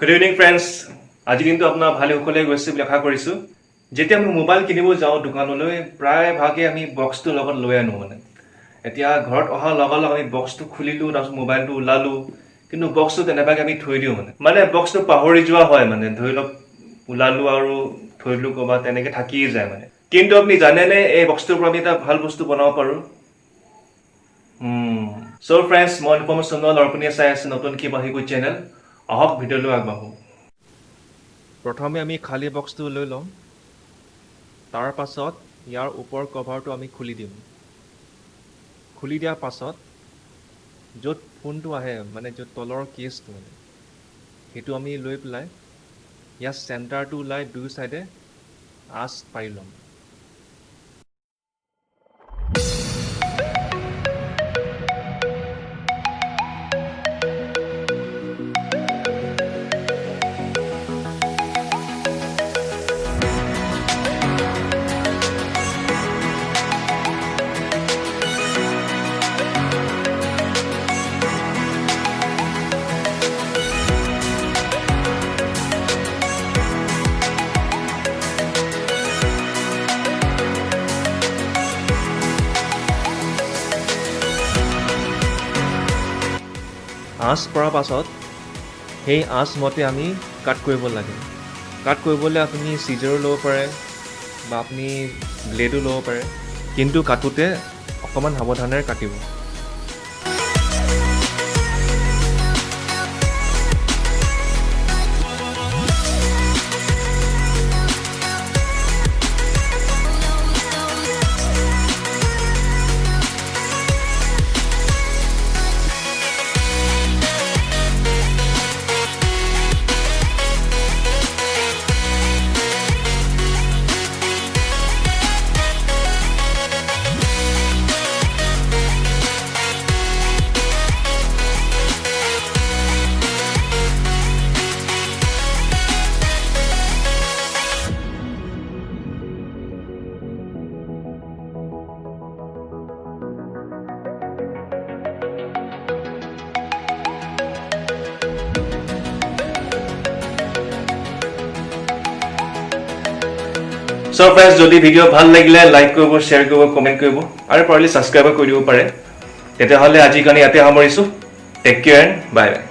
Good evening, friends. আজি কিন্তু আপোনাৰ ভালে সকলে গৈছে বুলি আশা কৰিছো। যেতিয়া আমি মোবাইল কিনিব যাওঁ দোকানলৈ প্ৰায় ভাগে আমি বক্সটো লগত লৈ আনো মানে। এতিয়া ঘৰত অহা লগালগ আমি বক্সটো খুলিলো তাৰপিছত মোবাইলটো ওলালো কিন্তু বক্সটো তেনেবাকে আমি থৈ দিওঁ মানে বক্সটো পাহৰি যোৱা হয় মানে ধৰি লওক ওলালো আৰু থৈ দিলো ক'ৰবাত তেনেকে থাকিয়ে যায় মানে। কিন্তু আপুনি জানেনে এই বক্সটোৰ পৰা আমি এটা ভাল বস্তু বনাব পাৰো? So friends, মই ইনফৰমেশ্যন আৰু আপুনি চাই আছে নতুন কিবা শিকো চেনেল। আহক ভিডিঅ'লৈ আগবাঢ়ো। প্ৰথমে আমি খালী বক্সটো লৈ লওঁ। তাৰ পাছত ইয়াৰ ওপৰ কভাৰটো আমি খুলি দিম। খুলি দিয়াৰ পাছত য'ত ফোনটো আহে মানে য'ত তলৰ কেছটো মানে সেইটো আমি লৈ পেলাই ইয়াৰ চেণ্টাৰটো ওলাই দুই চাইডে আঁচ পাৰি ল'ম। আঁচ পৰাৰ পাছত সেই আঁচ মতে আমি কাট কৰিব লাগে। কাট কৰিবলৈ আপুনি চিজাৰো ল'ব পাৰে বা আপুনি ব্লেডো ল'ব পাৰে, কিন্তু কাটোতে অকণমান সাৱধানেৰে কাটিব। So friends, যদি ভিডিও ভাল লাগিলে লাইক কৰিব, শ্বেয়াৰ কৰিব, কমেণ্ট কৰিব আৰু পাৰিলে ছাবস্ক্ৰাইব কৰি দিব পাৰে। তেতিয়াহ'লে আজিৰ কাৰণে ইয়াতে সামৰিছোঁ। Take care and bye by.